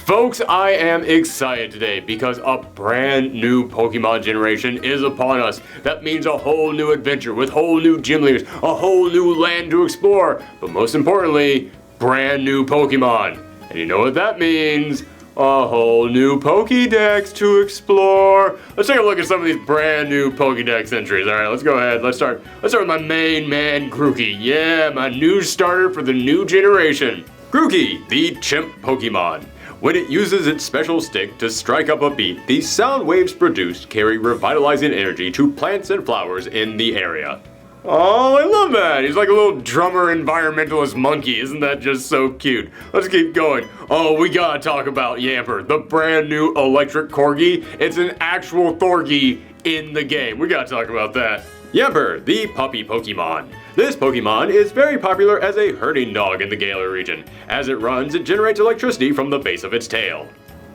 Folks, I am excited today because a brand new Pokemon generation is upon us. That means a whole new adventure with whole new gym leaders, a whole new land to explore, but most importantly, brand new Pokemon. And you know what that means? A whole new Pokédex to explore. Let's take a look at some of these brand new Pokédex entries. All right, let's go ahead. Let's start with my main man, Grookey. Yeah, my new starter for the new generation. Grookey, the chimp Pokemon. When it uses its special stick to strike up a beat, the sound waves produced carry revitalizing energy to plants and flowers in the area. Oh, I love that! He's like a little drummer environmentalist monkey. Isn't that just so cute? Let's keep going. Oh, we gotta talk about Yamper, the brand new electric corgi. It's an actual Thorgi in the game. We gotta talk about that. Yamper, the puppy Pokemon. This Pokemon is very popular as a herding dog in the Galar region. As it runs, it generates electricity from the base of its tail.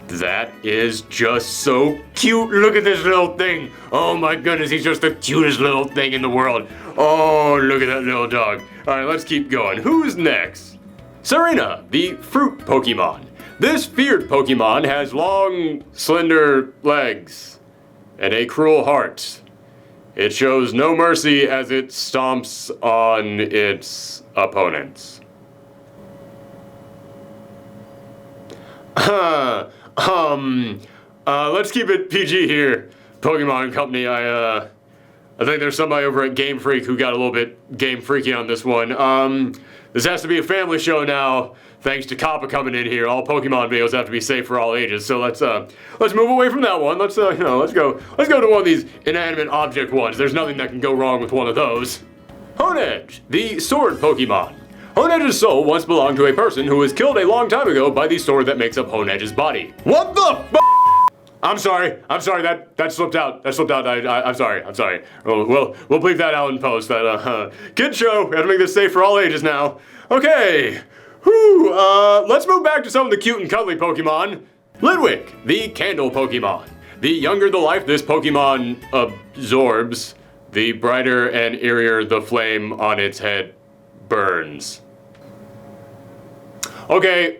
That is just so cute. Look at this little thing. Oh my goodness, he's just the cutest little thing in the world. Oh, look at that little dog. All right, let's keep going. Who's next? Serena, the fruit Pokemon. This feared Pokemon has long, slender legs and a cruel heart. It shows no mercy as it stomps on its opponents. Let's keep it PG here, Pokemon Company. I think there's somebody over at Game Freak who got a little bit game freaky on this one. This has to be a family show now, thanks to Kappa coming in here. All Pokemon videos have to be safe for all ages. So let's move away from that one. Let's go to one of these inanimate object ones. There's nothing that can go wrong with one of those. Honedge, the sword Pokemon. Honedge's soul once belonged to a person who was killed a long time ago by the sword that makes up Honedge's body. What the f***? I'm sorry, that slipped out. I'm sorry. We'll bleep that out in post. Kid show, we have to make this safe for all ages now. Okay, let's move back to some of the cute and cuddly Pokemon. Lidwick, the candle Pokemon. The younger the life this Pokemon absorbs, the brighter and eerier the flame on its head burns. Okay,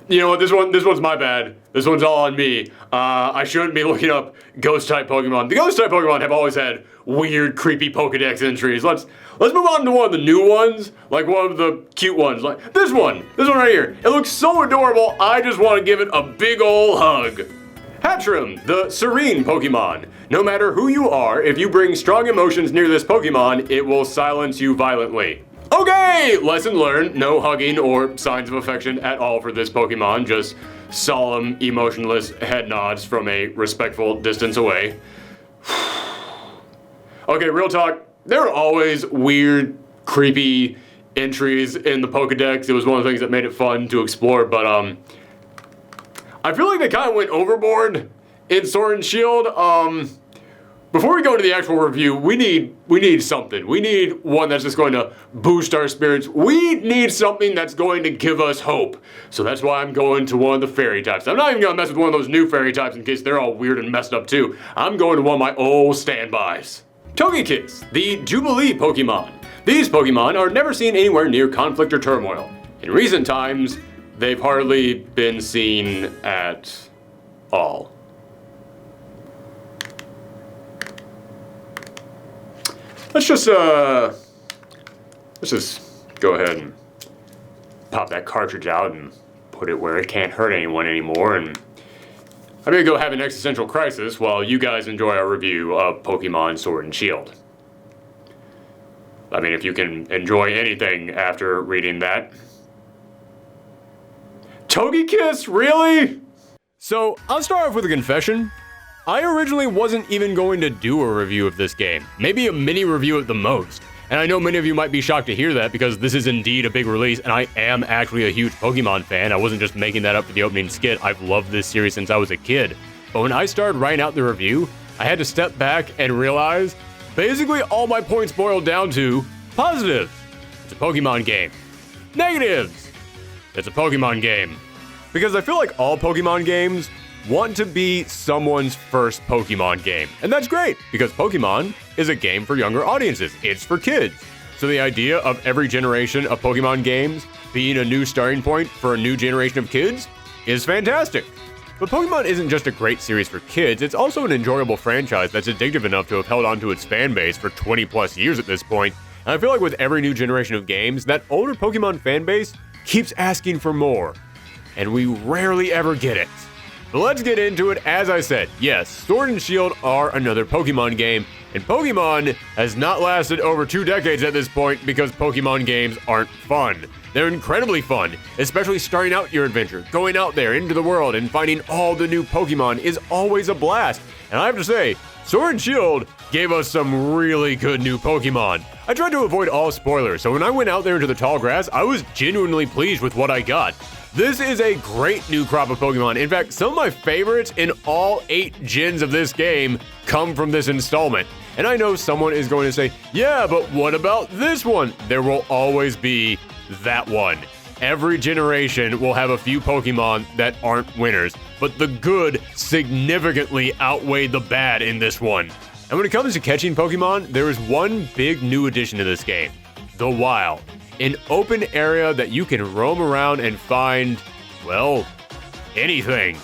you know what, this one's my bad. This one's all on me. I shouldn't be looking up ghost-type Pokemon. The ghost-type Pokemon have always had weird, creepy Pokedex entries. Let's move on to one of the new ones, like one of the cute ones, like this one right here. It looks so adorable, I just want to give it a big ol' hug. Hatchrim, the serene Pokemon. No matter who you are, if you bring strong emotions near this Pokemon, it will silence you violently. Okay, lesson learned. No hugging or signs of affection at all for this Pokemon. Just solemn, emotionless head nods from a respectful distance away. Okay, real talk. There are always weird, creepy entries in the Pokedex. It was one of the things that made it fun to explore, but I feel like they kind of went overboard in Sword and Shield. Before we go into the actual review, we need something. We need one that's just going to boost our spirits. We need something that's going to give us hope. So that's why I'm going to one of the fairy types. I'm not even going to mess with one of those new fairy types in case they're all weird and messed up too. I'm going to one of my old standbys. Togekiss, the Jubilee Pokemon. These Pokemon are never seen anywhere near conflict or turmoil. In recent times, they've hardly been seen at all. Let's just go ahead and pop that cartridge out and put it where it can't hurt anyone anymore, and I'm gonna go have an existential crisis while you guys enjoy our review of Pokemon Sword and Shield. I mean, if you can enjoy anything after reading that. Togekiss, really? So, I'll start off with a confession. I originally wasn't even going to do a review of this game, maybe a mini review at the most. And I know many of you might be shocked to hear that because this is indeed a big release and I am actually a huge Pokemon fan. I wasn't just making that up for the opening skit. I've loved this series since I was a kid. But when I started writing out the review, I had to step back and realize basically all my points boiled down to positives. It's a Pokemon game. Negatives. It's a Pokemon game. Because I feel like all Pokemon games want to be someone's first Pokemon game. And that's great, because Pokemon is a game for younger audiences. It's for kids. So the idea of every generation of Pokemon games being a new starting point for a new generation of kids, is fantastic. But Pokemon isn't just a great series for kids, it's also an enjoyable franchise that's addictive enough to have held on to its fan base for 20 plus years at this point. And I feel like with every new generation of games, that older Pokemon fan base keeps asking for more. And we rarely ever get it. But let's get into it. As I said, yes, Sword and Shield are another Pokemon game, and Pokemon has not lasted over 2 decades at this point because Pokemon games aren't fun. They're incredibly fun, especially starting out your adventure. Going out there into the world and finding all the new Pokemon is always a blast. And I have to say, Sword and Shield gave us some really good new Pokemon. I tried to avoid all spoilers, so when I went out there into the tall grass, I was genuinely pleased with what I got. This is a great new crop of Pokemon. In fact, some of my favorites in all 8 gens of this game come from this installment. And I know someone is going to say, yeah, but what about this one? There will always be that one. Every generation will have a few Pokemon that aren't winners, but the good significantly outweigh the bad in this one. And when it comes to catching Pokemon, there is one big new addition to this game, the Wild. An open area that you can roam around and find, well, anything.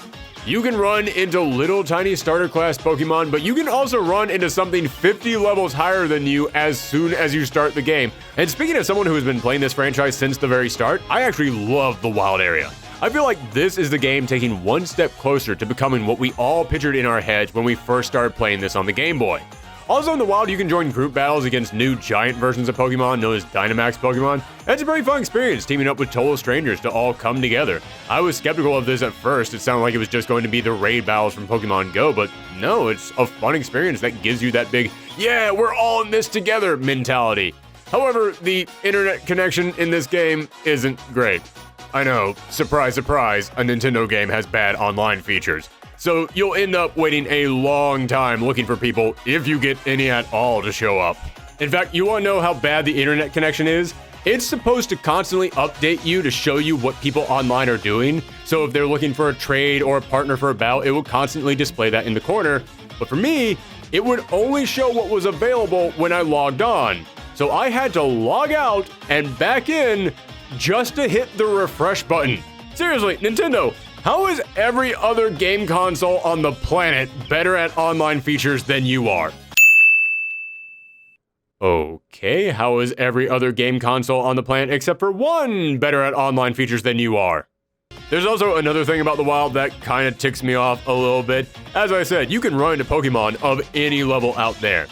You can run into little tiny starter class Pokemon, but you can also run into something 50 levels higher than you as soon as you start the game. And speaking of someone who has been playing this franchise since the very start, I actually love the Wild area. I feel like this is the game taking one step closer to becoming what we all pictured in our heads when we first started playing this on the Game Boy. Also in the Wild, you can join group battles against new giant versions of Pokemon known as Dynamax Pokemon. It's a very fun experience teaming up with total strangers to all come together. I was skeptical of this at first. It sounded like it was just going to be the raid battles from Pokemon Go, but no, it's a fun experience that gives you that big, yeah, we're all in this together mentality. However, the internet connection in this game isn't great. I know, surprise, surprise, a Nintendo game has bad online features. So you'll end up waiting a long time looking for people, if you get any at all, to show up. In fact, you want to know how bad the internet connection is? It's supposed to constantly update you to show you what people online are doing. So if they're looking for a trade or a partner for a battle, it will constantly display that in the corner. But for me, it would only show what was available when I logged on. So I had to log out and back in just to hit the refresh button. Seriously, Nintendo, how is every other game console on the planet better at online features than you are? Okay, how is every other game console on the planet except for one better at online features than you are? There's also another thing about the Wild that kind of ticks me off a little bit. As I said, you can run into Pokemon of any level out there.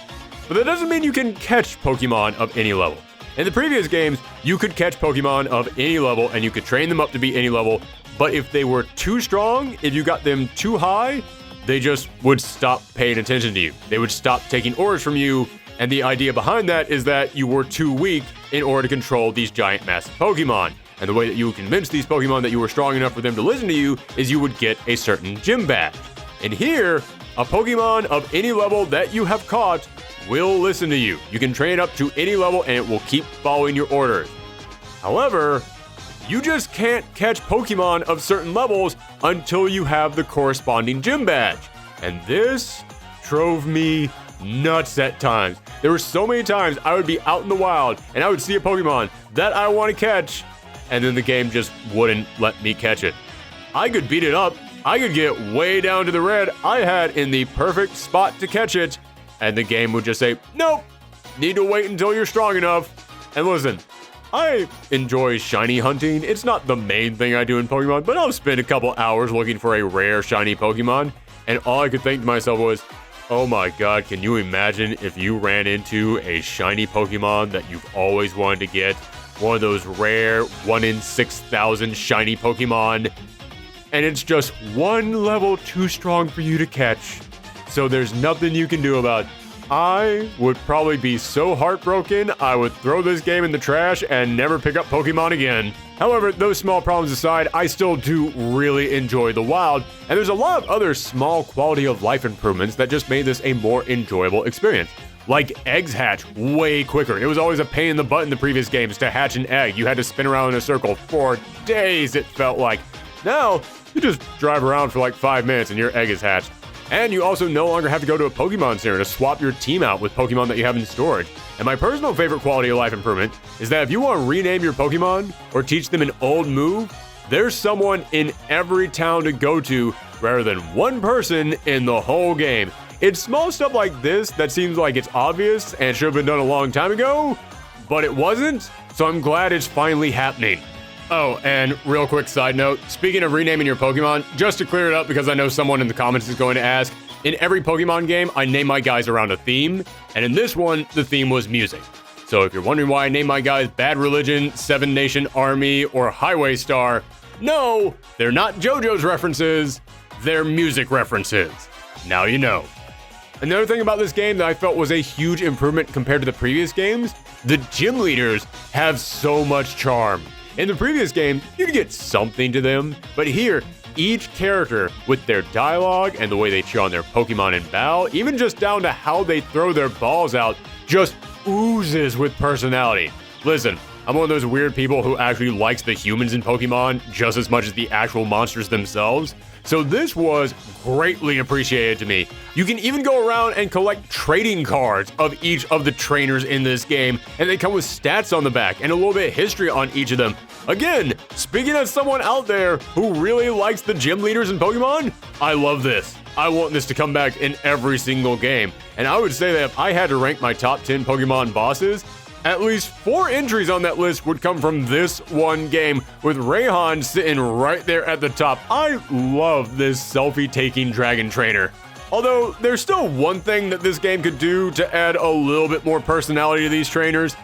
But that doesn't mean you can catch Pokemon of any level. In the previous games, you could catch Pokemon of any level and you could train them up to be any level, but if they were too strong, if you got them too high, they just would stop paying attention to you. They would stop taking orders from you, and the idea behind that is that you were too weak in order to control these giant massive Pokemon. And the way that you would convince these Pokemon that you were strong enough for them to listen to you is you would get a certain gym badge. And here, a Pokemon of any level that you have caught will listen to you. You can train it up to any level and it will keep following your orders. However, you just can't catch Pokemon of certain levels until you have the corresponding gym badge. And this drove me nuts at times. There were so many times I would be out in the wild and I would see a Pokemon that I want to catch, and then the game just wouldn't let me catch it. I could beat it up, I could get way down to the red I had in the perfect spot to catch it, and the game would just say, nope, need to wait until you're strong enough. And listen, I enjoy shiny hunting. It's not the main thing I do in Pokemon, but I'll spend a couple hours looking for a rare shiny Pokemon, and all I could think to myself was, oh my god, can you imagine if you ran into a shiny Pokemon that you've always wanted to get? One of those rare 1 in 6,000 shiny Pokemon, and it's just one level too strong for you to catch. So there's nothing you can do about it. I would probably be so heartbroken, I would throw this game in the trash and never pick up Pokemon again. However, those small problems aside, I still do really enjoy the Wild, and there's a lot of other small quality of life improvements that just made this a more enjoyable experience. Like eggs hatch way quicker. It was always a pain in the butt in the previous games to hatch an egg. You had to spin around in a circle for days, it felt like. Now, you just drive around for like 5 minutes and your egg is hatched. And you also no longer have to go to a Pokemon Center to swap your team out with Pokemon that you have in storage. And my personal favorite quality of life improvement is that if you want to rename your Pokemon or teach them an old move, there's someone in every town to go to rather than one person in the whole game. It's small stuff like this that seems like it's obvious and should have been done a long time ago, but it wasn't, so I'm glad it's finally happening. Oh, and real quick side note, speaking of renaming your Pokemon, just to clear it up because I know someone in the comments is going to ask, in every Pokemon game, I name my guys around a theme, and in this one, the theme was music. So if you're wondering why I name my guys Bad Religion, Seven Nation Army, or Highway Star, no, they're not JoJo's references, they're music references. Now you know. Another thing about this game that I felt was a huge improvement compared to the previous games, the gym leaders have so much charm. In the previous game, you'd get something to them, but here, each character, with their dialogue and the way they cheer on their Pokemon in battle, even just down to how they throw their balls out, just oozes with personality. Listen, I'm one of those weird people who actually likes the humans in Pokemon just as much as the actual monsters themselves, so this was greatly appreciated to me. You can even go around and collect trading cards of each of the trainers in this game, and they come with stats on the back and a little bit of history on each of them. Again, speaking as someone out there who really likes the gym leaders in Pokemon, I love this. I want this to come back in every single game, and I would say that if I had to rank my top 10 Pokemon bosses, at least 4 entries on that list would come from this one game, with Rayhan sitting right there at the top. I love this selfie-taking dragon trainer. Although, there's still one thing that this game could do to add a little bit more personality to these trainers.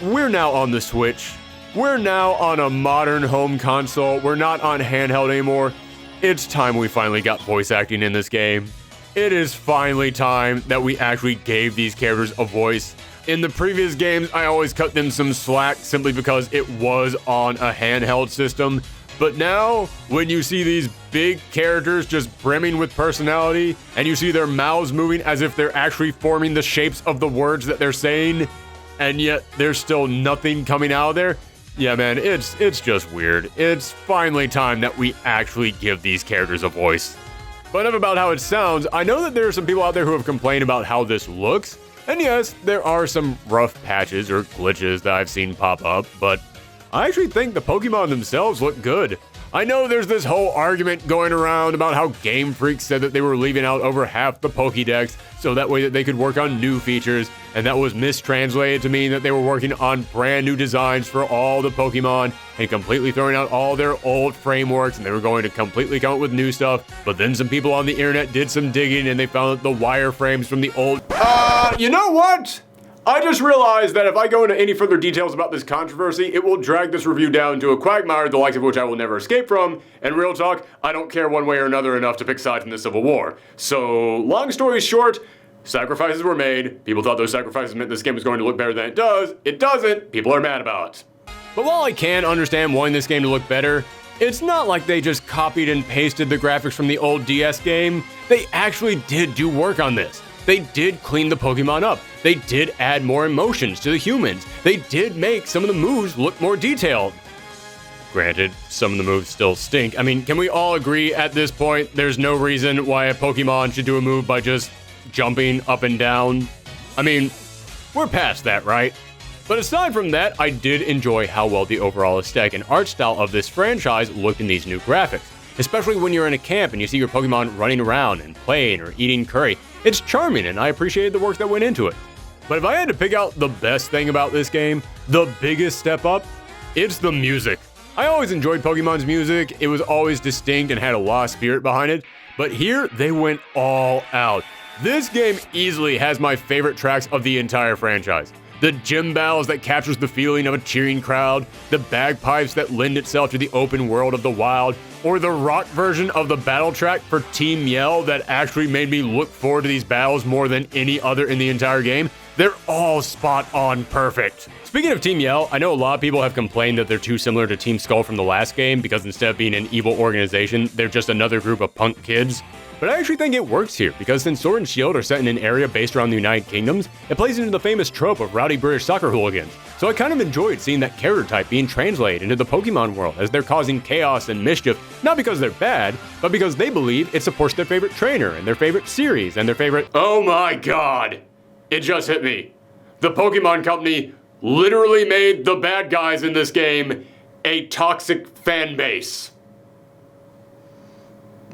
We're now on the Switch. We're now on a modern home console. We're not on handheld anymore. It's time we finally got voice acting in this game. It is finally time that we actually gave these characters a voice. In the previous games, I always cut them some slack simply because it was on a handheld system. But now, when you see these big characters just brimming with personality, and you see their mouths moving as if they're actually forming the shapes of the words that they're saying, and yet there's still nothing coming out of there, yeah man, it's just weird. It's finally time that we actually give these characters a voice. But enough about how it sounds. I know that there are some people out there who have complained about how this looks, and yes, there are some rough patches or glitches that I've seen pop up, but I actually think the Pokemon themselves look good. I know there's this whole argument going around about how Game Freak said that they were leaving out over half the Pokédex so that way that they could work on new features, and that was mistranslated to mean that they were working on brand new designs for all the Pokemon and completely throwing out all their old frameworks, and they were going to completely come up with new stuff. But then some people on the internet did some digging and they found that the wireframes from the old... you know what? I just realized that if I go into any further details about this controversy, it will drag this review down to a quagmire the likes of which I will never escape from, and real talk, I don't care one way or another enough to pick sides in the Civil War. So, long story short, sacrifices were made. People thought those sacrifices meant this game was going to look better than it does. It doesn't. People are mad about it. But while I can understand wanting this game to look better, it's not like they just copied and pasted the graphics from the old DS game. They actually did do work on this. They did clean the Pokemon up. They did add more emotions to the humans. They did make some of the moves look more detailed. Granted, some of the moves still stink. I mean, can we all agree at this point there's no reason why a Pokemon should do a move by just jumping up and down? I mean, we're past that, right? But aside from that, I did enjoy how well the overall aesthetic and art style of this franchise looked in these new graphics. Especially when you're in a camp and you see your Pokemon running around and playing or eating curry. It's charming, and I appreciated the work that went into it. But if I had to pick out the best thing about this game, the biggest step up, it's the music. I always enjoyed Pokemon's music. It was always distinct and had a lot of spirit behind it. But here, they went all out. This game easily has my favorite tracks of the entire franchise. The gym battles that captures the feeling of a cheering crowd, the bagpipes that lend itself to the open world of the wild, or the rock version of the battle track for Team Yell that actually made me look forward to these battles more than any other in the entire game. They're all spot on perfect. Speaking of Team Yell, I know a lot of people have complained that they're too similar to Team Skull from the last game because instead of being an evil organization, they're just another group of punk kids. But I actually think it works here, because since Sword and Shield are set in an area based around the United Kingdoms, it plays into the famous trope of rowdy British soccer hooligans. So I kind of enjoyed seeing that character type being translated into the Pokemon world as they're causing chaos and mischief, not because they're bad, but because they believe it supports their favorite trainer and their favorite series and their favorite... Oh my god! It just hit me. The Pokemon Company literally made the bad guys in this game a toxic fan base.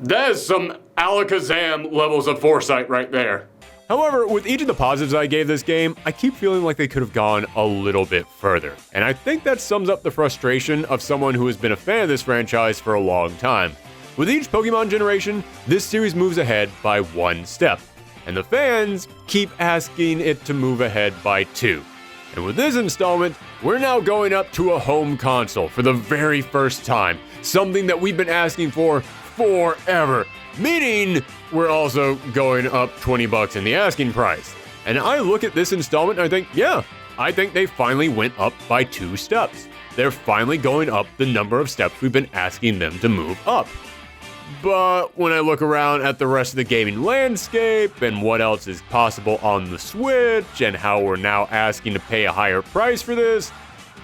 That is some Alakazam levels of foresight right there. However, with each of the positives I gave this game, I keep feeling like they could have gone a little bit further. And I think that sums up the frustration of someone who has been a fan of this franchise for a long time. With each Pokemon generation, this series moves ahead by one step, and the fans keep asking it to move ahead by two. And with this installment, we're now going up to a home console for the very first time, something that we've been asking for forever. Meaning, we're also going up $20 in the asking price. And I look at this installment and I think, yeah, I think they finally went up by 2 steps. They're finally going up the number of steps we've been asking them to move up. But when I look around at the rest of the gaming landscape and what else is possible on the Switch and how we're now asking to pay a higher price for this,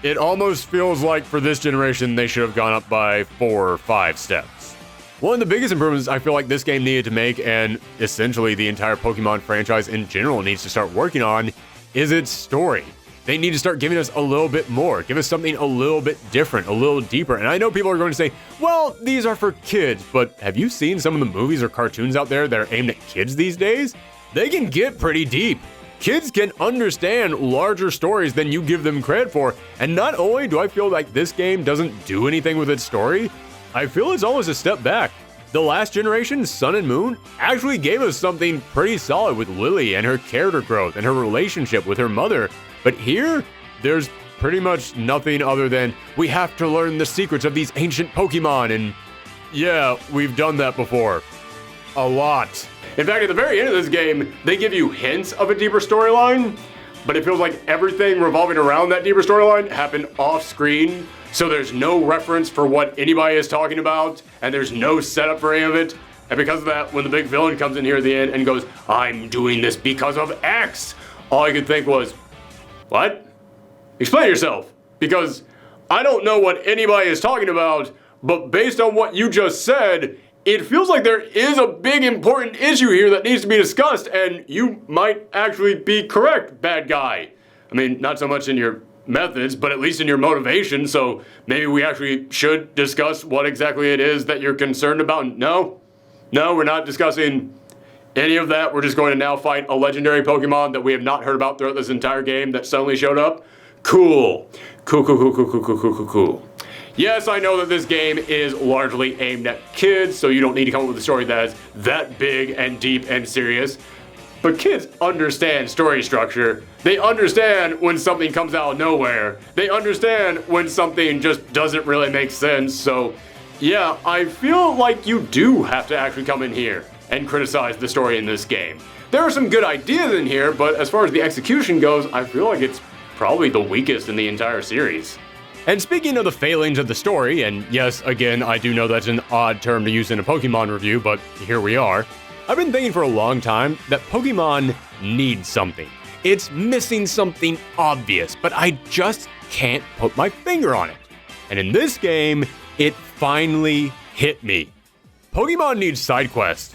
it almost feels like for this generation they should have gone up by 4 or 5 steps. One of the biggest improvements I feel like this game needed to make, and essentially the entire Pokemon franchise in general needs to start working on, is its story. They need to start giving us a little bit more, give us something a little bit different, a little deeper. And I know people are going to say, well, these are for kids, but have you seen some of the movies or cartoons out there that are aimed at kids these days? They can get pretty deep. Kids can understand larger stories than you give them credit for. And not only do I feel like this game doesn't do anything with its story, I feel it's almost a step back. The last generation, Sun and Moon, actually gave us something pretty solid with Lily and her character growth and her relationship with her mother. But here, there's pretty much nothing other than we have to learn the secrets of these ancient Pokemon, and yeah, we've done that before. A lot. In fact, at the very end of this game, they give you hints of a deeper storyline, but it feels like everything revolving around that deeper storyline happened off screen. So there's no reference for what anybody is talking about, and there's no setup for any of it. And because of that, when the big villain comes in here at the end and goes, I'm doing this because of X, all I could think was, what? Explain yourself. Because I don't know what anybody is talking about, but based on what you just said, it feels like there is a big important issue here that needs to be discussed, and you might actually be correct, bad guy. I mean, not so much in your methods, but at least in your motivation, so maybe we actually should discuss what exactly it is that you're concerned about. No, we're not discussing any of that. We're just going to now fight a legendary Pokemon that we have not heard about throughout this entire game that suddenly showed up. Cool. Yes, I know that this game is largely aimed at kids, so you don't need to come up with a story that is that big and deep and serious. But kids understand story structure. They understand when something comes out of nowhere. They understand when something just doesn't really make sense. So, yeah, I feel like you do have to actually come in here and criticize the story in this game. There are some good ideas in here, but as far as the execution goes, I feel like it's probably the weakest in the entire series. And speaking of the failings of the story, and yes, again, I do know that's an odd term to use in a Pokemon review, but here we are. I've been thinking for a long time that Pokemon needs something. It's missing something obvious, but I just can't put my finger on it. And in this game, it finally hit me. Pokemon needs side quests.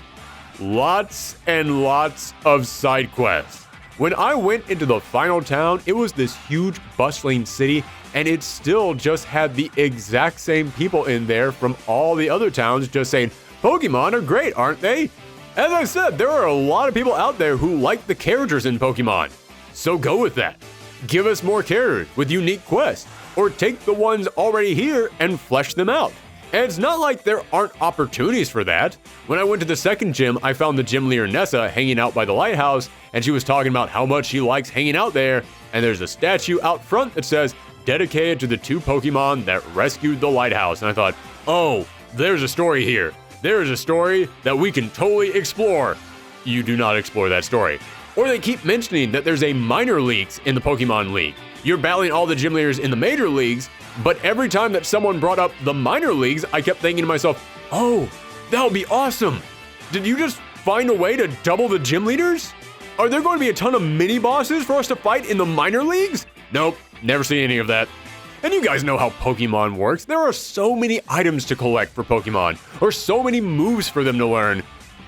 Lots and lots of side quests. When I went into the final town, it was this huge bustling city, and it still just had the exact same people in there from all the other towns just saying, Pokemon are great, aren't they? As I said, there are a lot of people out there who like the characters in Pokemon. So go with that. Give us more characters with unique quests, or take the ones already here and flesh them out. And it's not like there aren't opportunities for that. When I went to the second gym, I found the gym leader Nessa hanging out by the lighthouse, and she was talking about how much she likes hanging out there, and there's a statue out front that says, dedicated to the 2 Pokemon that rescued the lighthouse. And I thought, oh, there's a story here. There is a story that we can totally explore. You do not explore that story. Or they keep mentioning that there's a minor leagues in the Pokemon League. You're battling all the gym leaders in the major leagues, but every time that someone brought up the minor leagues, I kept thinking to myself, oh, that would be awesome. Did you just find a way to double the gym leaders? Are there going to be a ton of mini bosses for us to fight in the minor leagues? Nope, never seen any of that. And you guys know how Pokemon works. There are so many items to collect for Pokemon, or so many moves for them to learn.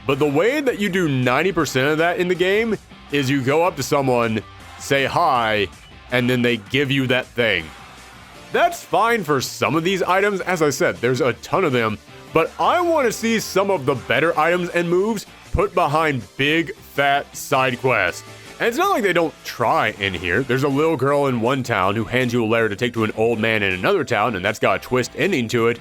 But the way that you do 90% of that in the game is you go up to someone, say hi, and then they give you that thing. That's fine for some of these items, as I said, there's a ton of them, but I want to see some of the better items and moves put behind big, fat side quests. And it's not like they don't try in here. There's a little girl in one town who hands you a letter to take to an old man in another town, and that's got a twist ending to it.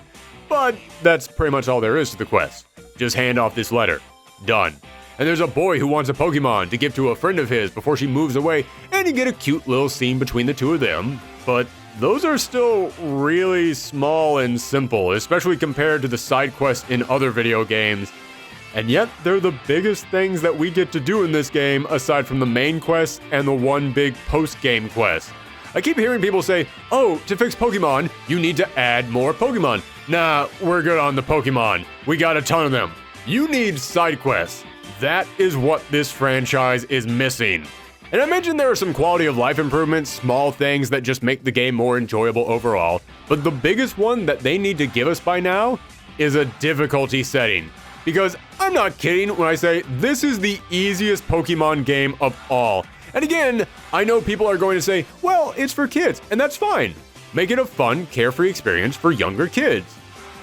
But that's pretty much all there is to the quest. Just hand off this letter. Done. And there's a boy who wants a Pokemon to give to a friend of his before she moves away, and you get a cute little scene between the two of them. But those are still really small and simple, especially compared to the side quests in other video games. And yet, they're the biggest things that we get to do in this game, aside from the main quest and the one big post-game quest. I keep hearing people say, oh, to fix Pokemon, you need to add more Pokemon. Nah, we're good on the Pokemon. We got a ton of them. You need side quests. That is what this franchise is missing. And I mentioned there are some quality of life improvements, small things that just make the game more enjoyable overall. But the biggest one that they need to give us by now is a difficulty setting. Because I'm not kidding when I say this is the easiest Pokemon game of all. And again, I know people are going to say, well, it's for kids, and that's fine. Make it a fun, carefree experience for younger kids.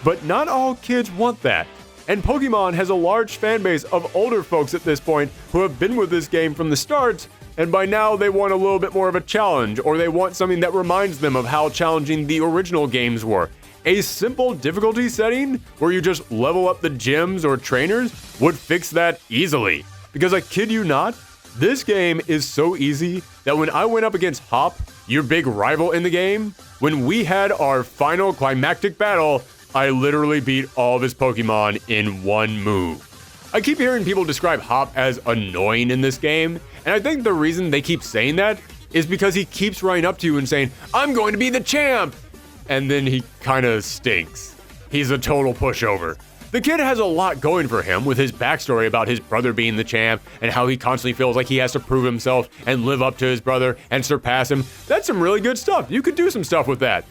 But not all kids want that. And Pokemon has a large fan base of older folks at this point who have been with this game from the start, and by now they want a little bit more of a challenge, or they want something that reminds them of how challenging the original games were. A simple difficulty setting where you just level up the gyms or trainers would fix that easily. Because I kid you not, this game is so easy that when I went up against Hop, your big rival in the game, when we had our final climactic battle, I literally beat all of his Pokemon in one move. I keep hearing people describe Hop as annoying in this game, and I think the reason they keep saying that is because he keeps running up to you and saying, I'm going to be the champ! And then he kinda stinks. He's a total pushover. The kid has a lot going for him with his backstory about his brother being the champ and how he constantly feels like he has to prove himself and live up to his brother and surpass him. That's some really good stuff. You could do some stuff with that.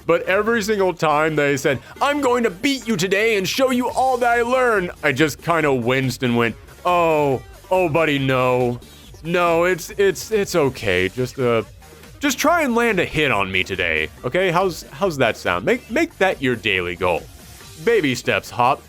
But every single time they said, I'm going to beat you today and show you all that I learned, I just kinda winced and went, oh buddy, no. No, it's okay. Just try and land a hit on me today, okay? How's that sound? Make that your daily goal. Baby steps, Hop.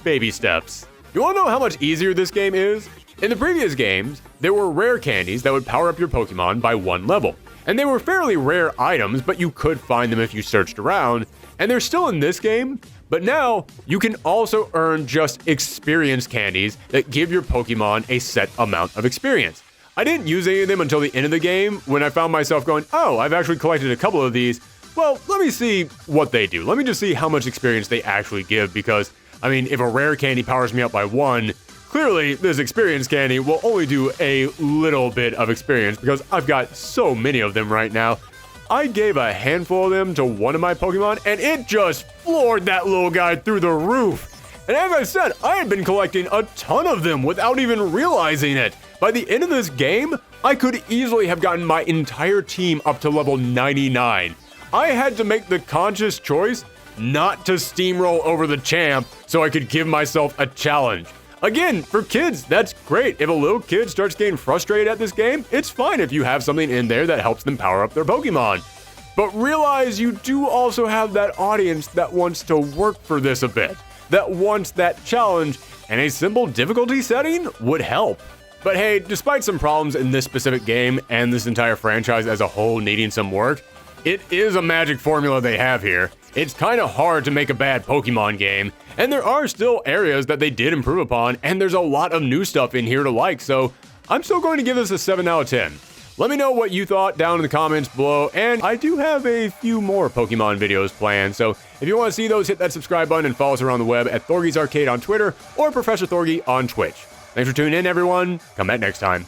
Baby steps. You wanna know how much easier this game is? In the previous games, there were rare candies that would power up your Pokemon by 1 level. And they were fairly rare items, but you could find them if you searched around. And they're still in this game, but now you can also earn just experience candies that give your Pokemon a set amount of experience. I didn't use any of them until the end of the game when I found myself going, oh, I've actually collected a couple of these. Well, let me see what they do. Let me just see how much experience they actually give because, I mean, if a rare candy powers me up by 1, clearly this experience candy will only do a little bit of experience because I've got so many of them right now. I gave a handful of them to one of my Pokemon and it just floored that little guy through the roof. And as I said, I had been collecting a ton of them without even realizing it. By the end of this game, I could easily have gotten my entire team up to level 99. I had to make the conscious choice not to steamroll over the champ so I could give myself a challenge. Again, for kids, that's great. If a little kid starts getting frustrated at this game, it's fine if you have something in there that helps them power up their Pokemon. But realize you do also have that audience that wants to work for this a bit, that wants that challenge, and a simple difficulty setting would help. But hey, despite some problems in this specific game and this entire franchise as a whole needing some work, it is a magic formula they have here. It's kind of hard to make a bad Pokemon game, and there are still areas that they did improve upon, and there's a lot of new stuff in here to like, so I'm still going to give this a 7 out of 10. Let me know what you thought down in the comments below, and I do have a few more Pokemon videos planned, so if you want to see those, hit that subscribe button and follow us around the web at Thorgi's Arcade on Twitter or Professor Thorgi on Twitch. Thanks for tuning in, everyone. Come back next time.